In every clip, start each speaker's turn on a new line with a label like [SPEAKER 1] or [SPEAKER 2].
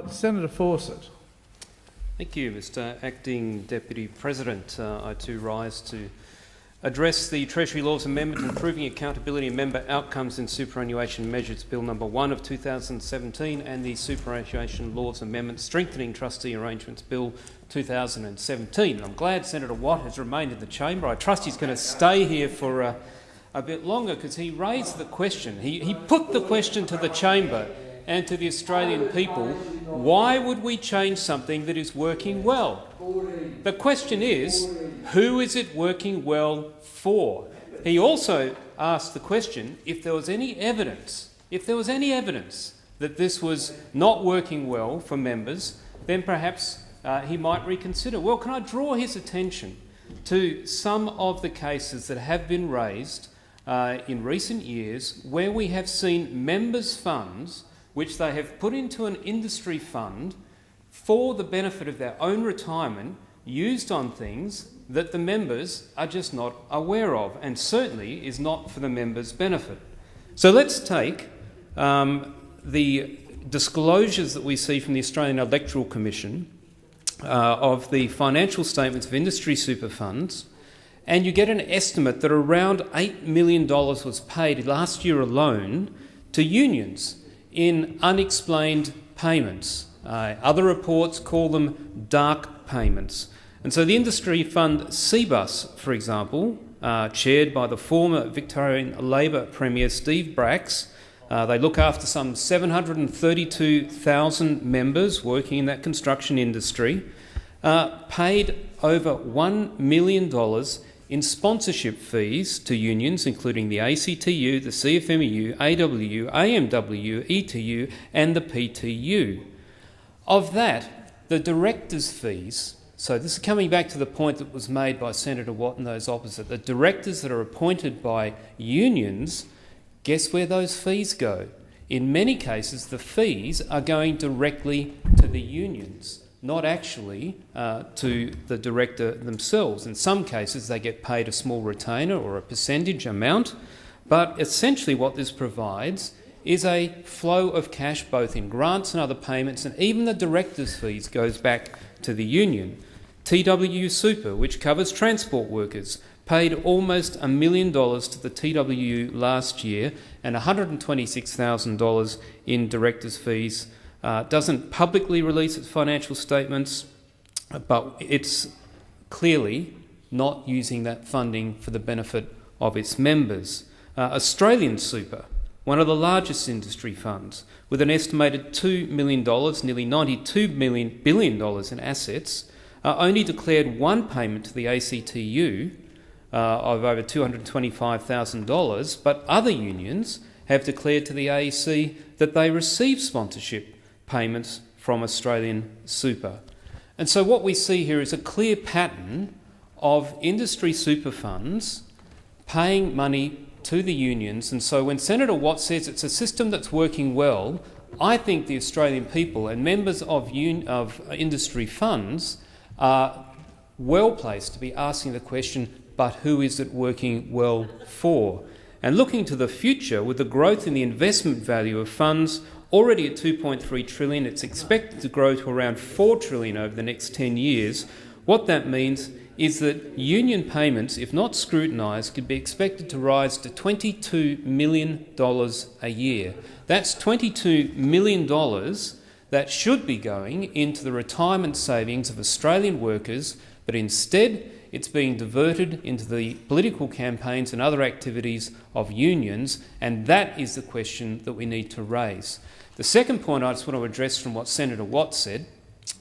[SPEAKER 1] Senator Fawcett.
[SPEAKER 2] Thank you, Mr Acting Deputy President. I too rise to address the Treasury Laws Amendment Improving Accountability and Member Outcomes in Superannuation Measures Bill No. 1 of 2017 and the Superannuation Laws Amendment Strengthening Trustee Arrangements Bill 2017. I'm glad Senator Watt has remained in the chamber. I trust he's going to stay here for a bit longer because he raised the question. He put the question to the chamber and to the Australian people, why would we change something that is working well? The question is, who is it working well for? He also asked the question if there was any evidence, that this was not working well for members, then perhaps he might reconsider. Well, can I draw his attention to some of the cases that have been raised in recent years where we have seen members' funds which they have put into an industry fund for the benefit of their own retirement, used on things that the members are just not aware of, and certainly is not for the members' benefit. So let's take the disclosures that we see from the Australian Electoral Commission of the financial statements of industry super funds, and you get an estimate that around $8 million was paid last year alone to unions in unexplained payments. Other reports call them dark payments. And so the industry fund CBUS, for example, chaired by the former Victorian Labor Premier Steve Bracks, they look after some 732,000 members working in that construction industry, paid over $1 million in sponsorship fees to unions, including the ACTU, the CFMEU, AWU, AMW, ETU and the PTU. Of that, the directors' fees, so this is coming back to the point that was made by Senator Watt and those opposite, the directors that are appointed by unions, guess where those fees go? In many cases, the fees are going directly to the unions, not actually to the director themselves. In some cases, they get paid a small retainer or a percentage amount, but essentially what this provides is a flow of cash both in grants and other payments, and even the directors' fees goes back to the union. TWU Super, which covers transport workers, paid almost $1 million to the TWU last year and $126,000 in directors' fees. Doesn't publicly release its financial statements, but it's clearly not using that funding for the benefit of its members. Australian Super, one of the largest industry funds, with an estimated $2 million, nearly $92 billion in assets, only declared one payment to the ACTU of over $225,000, but other unions have declared to the AEC that they receive sponsorship payments from Australian Super. And so what we see here is a clear pattern of industry super funds paying money to the unions. And so when Senator Watt says it's a system that's working well, I think the Australian people and members of industry funds are well placed to be asking the question, but who is it working well for? And looking to the future, with the growth in the investment value of funds already at $2.3 trillion, it's expected to grow to around $4 trillion over the next 10 years. What that means is that union payments, if not scrutinised, could be expected to rise to $22 million a year. That's $22 million that should be going into the retirement savings of Australian workers, but instead it's being diverted into the political campaigns and other activities of unions, and that is the question that we need to raise. The second point I just want to address from what Senator Watt said,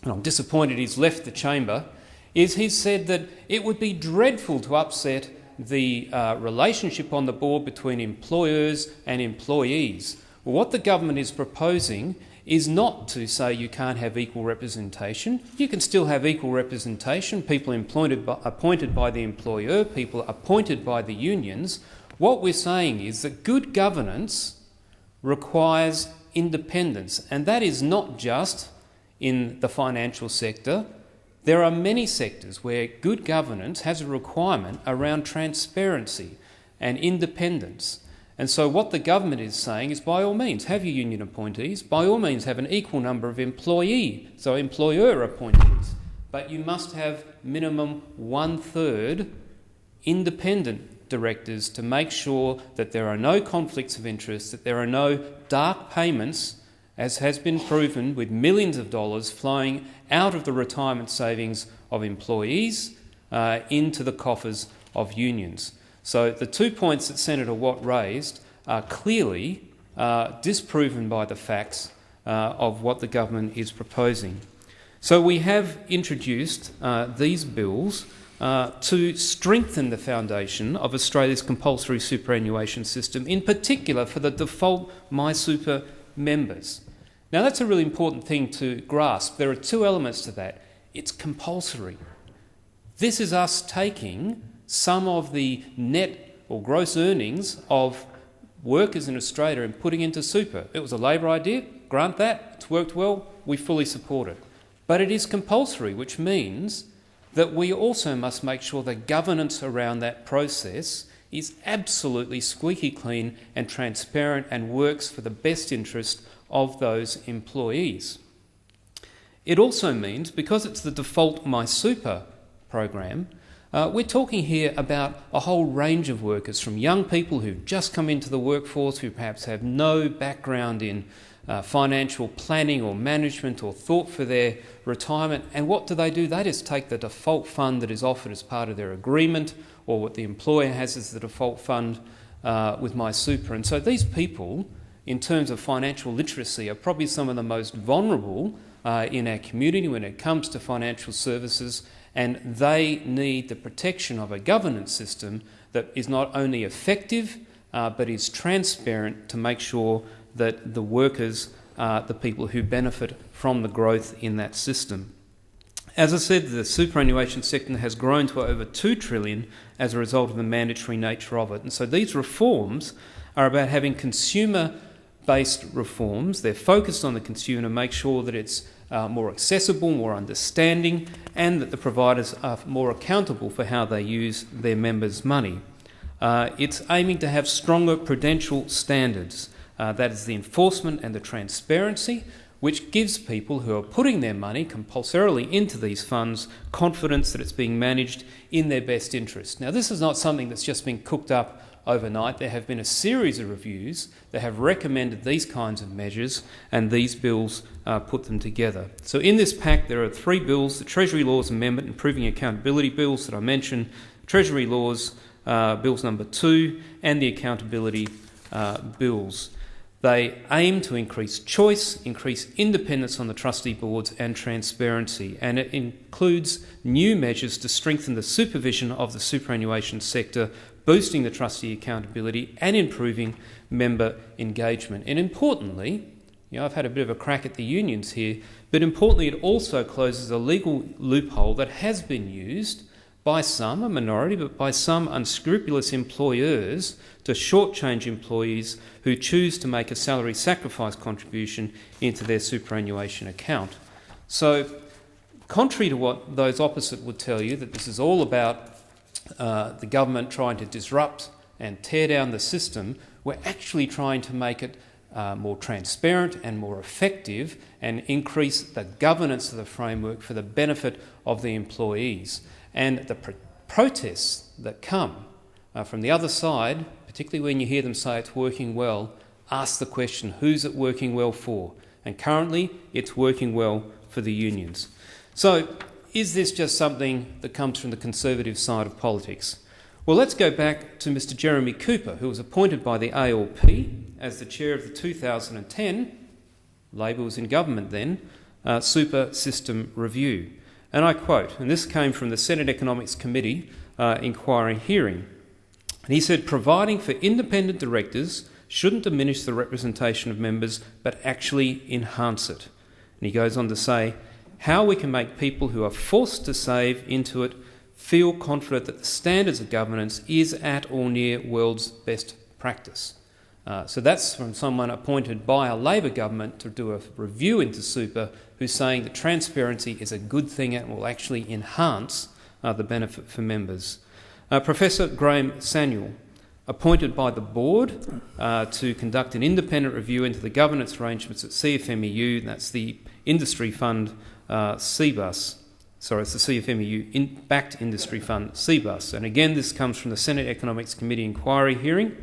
[SPEAKER 2] and I'm disappointed he's left the chamber, is he said that it would be dreadful to upset the relationship on the board between employers and employees. Well, what the government is proposing is not to say you can't have equal representation. You can still have equal representation, people appointed by the employer, people appointed by the unions. What we're saying is that good governance requires independence, and that is not just in the financial sector. There are many sectors where good governance has a requirement around transparency and independence. And so what the government is saying is, by all means, have your union appointees, by all means have an equal number of employer appointees, but you must have minimum 1/3 independent directors to make sure that there are no conflicts of interest, that there are no dark payments, as has been proven, with millions of dollars flowing out of the retirement savings of employees into the coffers of unions. So the 2 points that Senator Watt raised are clearly disproven by the facts of what the government is proposing. So we have introduced these bills to strengthen the foundation of Australia's compulsory superannuation system, in particular for the default MySuper members. Now that's a really important thing to grasp. There are two elements to that. It's compulsory. This is us taking some of the net or gross earnings of workers in Australia and putting into super. It was a Labor idea, grant that, it's worked well, we fully support it. But it is compulsory, which means that we also must make sure the governance around that process is absolutely squeaky clean and transparent and works for the best interest of those employees. It also means, because it's the default MySuper program, we're talking here about a whole range of workers, from young people who've just come into the workforce, who perhaps have no background in financial planning or management or thought for their retirement. And what do? They just take the default fund that is offered as part of their agreement, or what the employer has as the default fund with MySuper. And so these people, in terms of financial literacy, are probably some of the most vulnerable in our community when it comes to financial services, and they need the protection of a governance system that is not only effective but is transparent, to make sure that the workers are the people who benefit from the growth in that system. As I said, the superannuation sector has grown to over $2 trillion as a result of the mandatory nature of it. And so these reforms are about having consumer-based reforms. They're focused on the consumer to make sure that it's more accessible, more understanding, and that the providers are more accountable for how they use their members' money. It's aiming to have stronger prudential standards. That is the enforcement and the transparency, which gives people who are putting their money compulsorily into these funds confidence that it's being managed in their best interest. Now, this is not something that's just been cooked up overnight. There have been a series of reviews that have recommended these kinds of measures, and these bills put them together. So in this pack there are 3 bills: the Treasury Laws Amendment, Improving Accountability bills that I mentioned, Treasury Laws Bills number 2, and the Accountability bills. They aim to increase choice, increase independence on the trustee boards, and transparency, and it includes new measures to strengthen the supervision of the superannuation sector, boosting the trustee accountability and improving member engagement. And importantly, I've had a bit of a crack at the unions here, but importantly it also closes a legal loophole that has been used by some, a minority, but by some unscrupulous employers to shortchange employees who choose to make a salary sacrifice contribution into their superannuation account. So, contrary to what those opposite would tell you, that this is all about the government trying to disrupt and tear down the system, we're actually trying to make it more transparent and more effective, and increase the governance of the framework for the benefit of the employees. And the protests that come from the other side, particularly when you hear them say it's working well, ask the question, who's it working well for? And currently it's working well for the unions. So is this just something that comes from the Conservative side of politics? Well, let's go back to Mr Jeremy Cooper, who was appointed by the ALP as the chair of the 2010, Labor was in government then, Super System Review. And I quote, and this came from the Senate Economics Committee inquiry hearing, and he said, "Providing for independent directors shouldn't diminish the representation of members, but actually enhance it." And he goes on to say, "How we can make people who are forced to save into it feel confident that the standards of governance is at or near world's best practice." So that's from someone appointed by a Labor government to do a review into super, who's saying that transparency is a good thing and will actually enhance the benefit for members. Professor Graham Samuel, appointed by the board to conduct an independent review into the governance arrangements at CFMEU, and that's the industry fund CBUS. Sorry, it's the CFMEU backed industry fund CBUS. And again, this comes from the Senate Economics Committee inquiry hearing.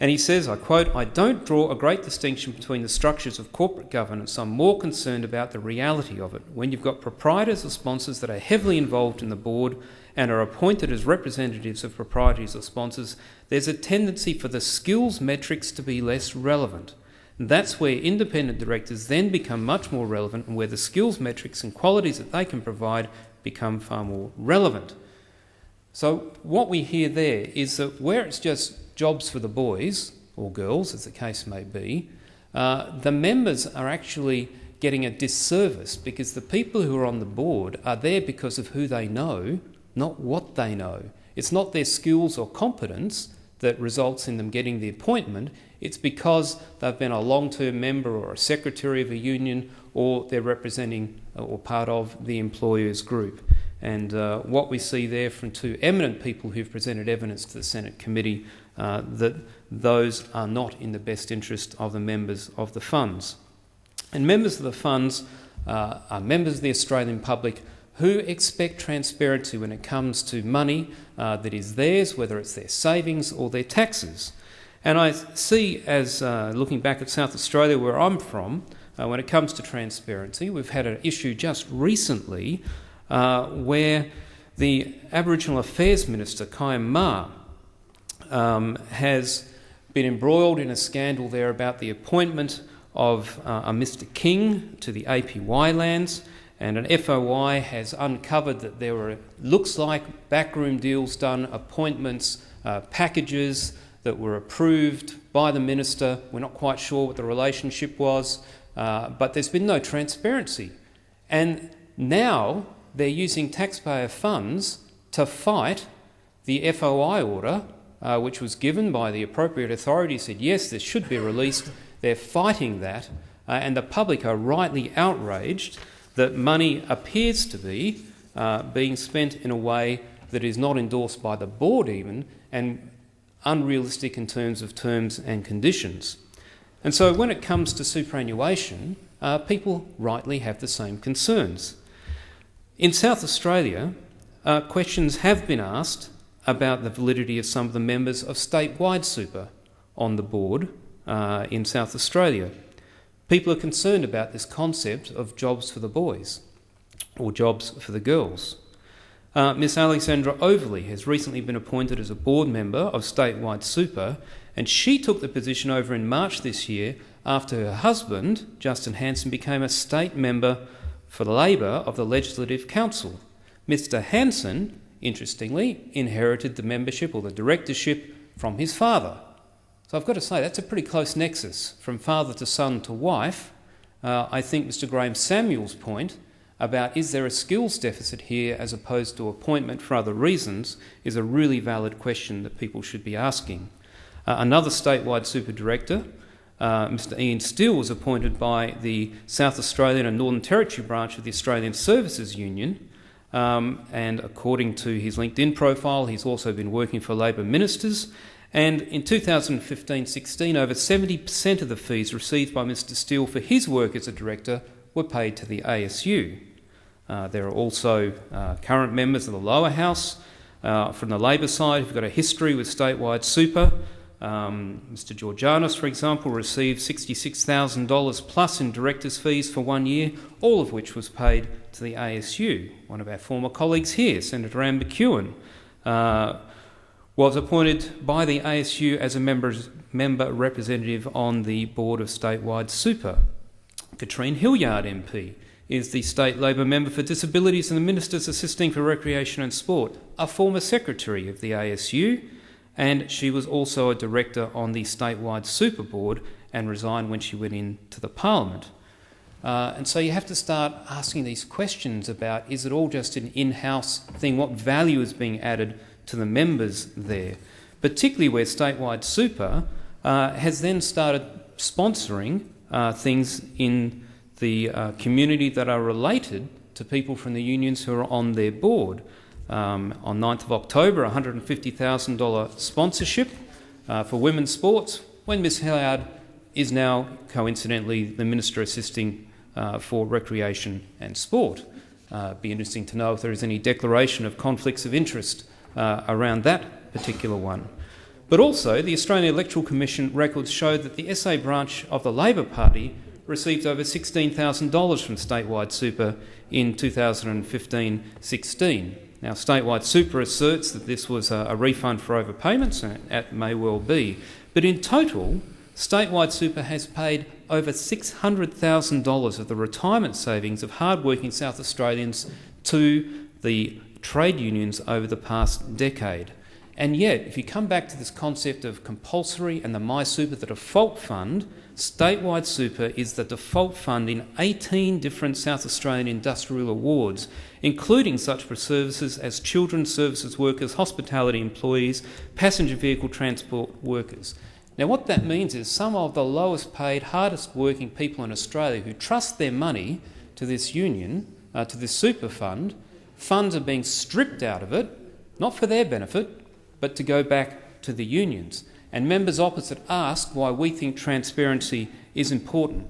[SPEAKER 2] And he says, I quote, "I don't draw a great distinction between the structures of corporate governance. I'm more concerned about the reality of it. When you've got proprietors or sponsors that are heavily involved in the board and are appointed as representatives of proprietors or sponsors, there's a tendency for the skills metrics to be less relevant. And that's where independent directors then become much more relevant, and where the skills metrics and qualities that they can provide become far more relevant." So what we hear there is that where it's just jobs for the boys, or girls as the case may be, the members are actually getting a disservice, because the people who are on the board are there because of who they know, not what they know. It's not their skills or competence that results in them getting the appointment. It's because they've been a long-term member or a secretary of a union, or they're representing or part of the employers group. And what we see there from two eminent people who've presented evidence to the Senate committee, that those are not in the best interest of the members of the funds. And members of the funds are members of the Australian public who expect transparency when it comes to money that is theirs, whether it's their savings or their taxes. And I see, as looking back at South Australia, where I'm from, when it comes to transparency, we've had an issue just recently where the Aboriginal Affairs Minister, Kayam Ma, has been embroiled in a scandal there about the appointment of a Mr King to the APY lands, and an FOI has uncovered that there were, looks like, backroom deals done, appointments, packages that were approved by the minister. We're not quite sure what the relationship was, but there's been no transparency. And now they're using taxpayer funds to fight the FOI order, which was given by the appropriate authority, said, yes, this should be released. They're fighting that, and the public are rightly outraged that money appears to be being spent in a way that is not endorsed by the board even, and unrealistic in terms of terms and conditions. And so when it comes to superannuation, people rightly have the same concerns. In South Australia, questions have been asked about the validity of some of the members of statewide super on the board in South Australia. People are concerned about this concept of jobs for the boys or jobs for the girls. Miss Alexandra Overley has recently been appointed as a board member of statewide super, and she took the position over in March this year after her husband, Justin Hanson, became a state member for Labor of the Legislative Council. Mr Hanson, interestingly, inherited the membership or the directorship from his father. So I've got to say, that's a pretty close nexus from father to son to wife. I think Mr Graham Samuel's point about is there a skills deficit here as opposed to appointment for other reasons is a really valid question that people should be asking. Another statewide super director, Mr Ian Steele, was appointed by the South Australian and Northern Territory branch of the Australian Services Union, and according to his LinkedIn profile, he's also been working for Labor ministers. And in 2015-16, over 70% of the fees received by Mr Steele for his work as a director were paid to the ASU. There are also current members of the lower house from the Labor side who've got a history with statewide super. Mr Georgianos, for example, received $66,000 plus in directors' fees for 1 year, all of which was paid to the ASU. One of our former colleagues here, Senator Anne McEwen, was appointed by the ASU as a member representative on the board of statewide super. Katrine Hilliard MP is the State Labor Member for Disabilities and the Ministers Assisting for Recreation and Sport, a former secretary of the ASU, and she was also a director on the statewide super board and resigned when she went into the Parliament. And so you have to start asking these questions about, is it all just an in-house thing? What value is being added to the members there? Particularly where statewide super has then started sponsoring things in the community that are related to people from the unions who are on their board. on 9th of October, a $150,000 sponsorship for women's sports, when Ms Howard is now, coincidentally, the Minister assisting for Recreation and Sport. Be interesting to know if there is any declaration of conflicts of interest around that particular one. But also, the Australian Electoral Commission records show that the SA branch of the Labor Party received over $16,000 from statewide super in 2015-16. Now, statewide super asserts that this was a refund for overpayments, and it may well be. But in total, statewide super has paid over $600,000 of the retirement savings of hard-working South Australians to the trade unions over the past decade. And yet, if you come back to this concept of compulsory and the MySuper, the default fund, statewide super is the default fund in 18 different South Australian industrial awards, including such for services as children's services workers, hospitality employees, passenger vehicle transport workers. Now, what that means is some of the lowest paid, hardest working people in Australia who trust their money to this union, to this super fund, funds are being stripped out of it, not for their benefit, but to go back to the unions. And members opposite asked why we think transparency is important.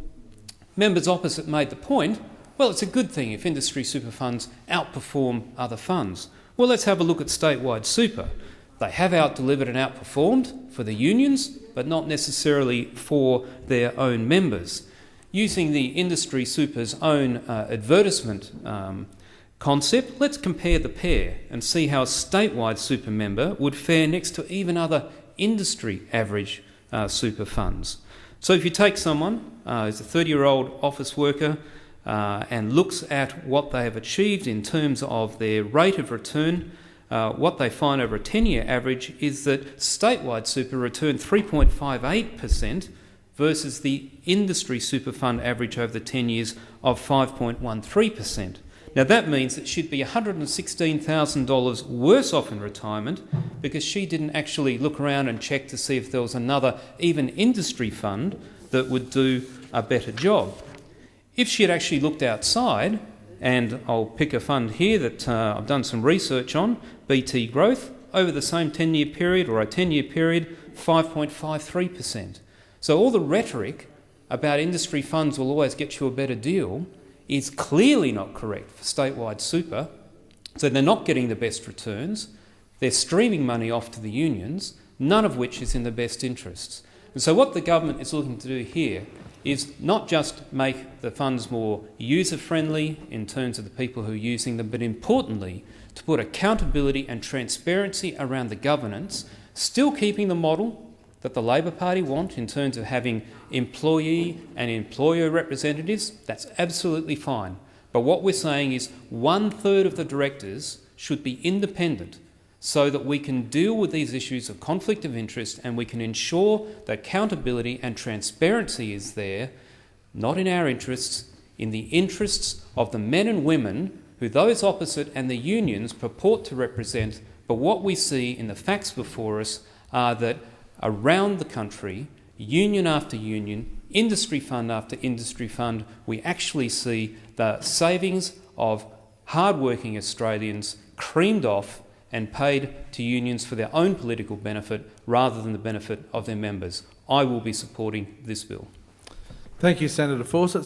[SPEAKER 2] Members opposite made the point, well, it's a good thing if industry super funds outperform other funds. Well, let's have a look at statewide super. They have out-delivered and outperformed for the unions, but not necessarily for their own members. Using the industry super's own advertisement concept, let's compare the pair and see how a statewide super member would fare next to even other industry average super funds. So if you take someone who's a 30-year-old office worker and looks at what they have achieved in terms of their rate of return, what they find over a 10-year average is that statewide super returned 3.58% versus the industry super fund average over the 10 years of 5.13%. Now that means that she'd be $116,000 worse off in retirement because she didn't actually look around and check to see if there was another even industry fund that would do a better job. If she had actually looked outside, and I'll pick a fund here that I've done some research on, BT Growth, over the same 10-year period or a 10-year period, 5.53%. So all the rhetoric about industry funds will always get you a better deal is clearly not correct for statewide super. So they're not getting the best returns. They're streaming money off to the unions, none of which is in the best interests. And so what the government is looking to do here is not just make the funds more user-friendly in terms of the people who are using them, but importantly, to put accountability and transparency around the governance, still keeping the model that the Labor Party want in terms of having employee and employer representatives. That's absolutely fine. But what we're saying is 1/3 of the directors should be independent so that we can deal with these issues of conflict of interest and we can ensure that accountability and transparency is there, not in our interests, in the interests of the men and women who those opposite and the unions purport to represent. But what we see in the facts before us are that around the country, union after union, industry fund after industry fund, we actually see the savings of hard-working Australians creamed off and paid to unions for their own political benefit rather than the benefit of their members. I will be supporting this bill.
[SPEAKER 1] Thank you, Senator Fawcett.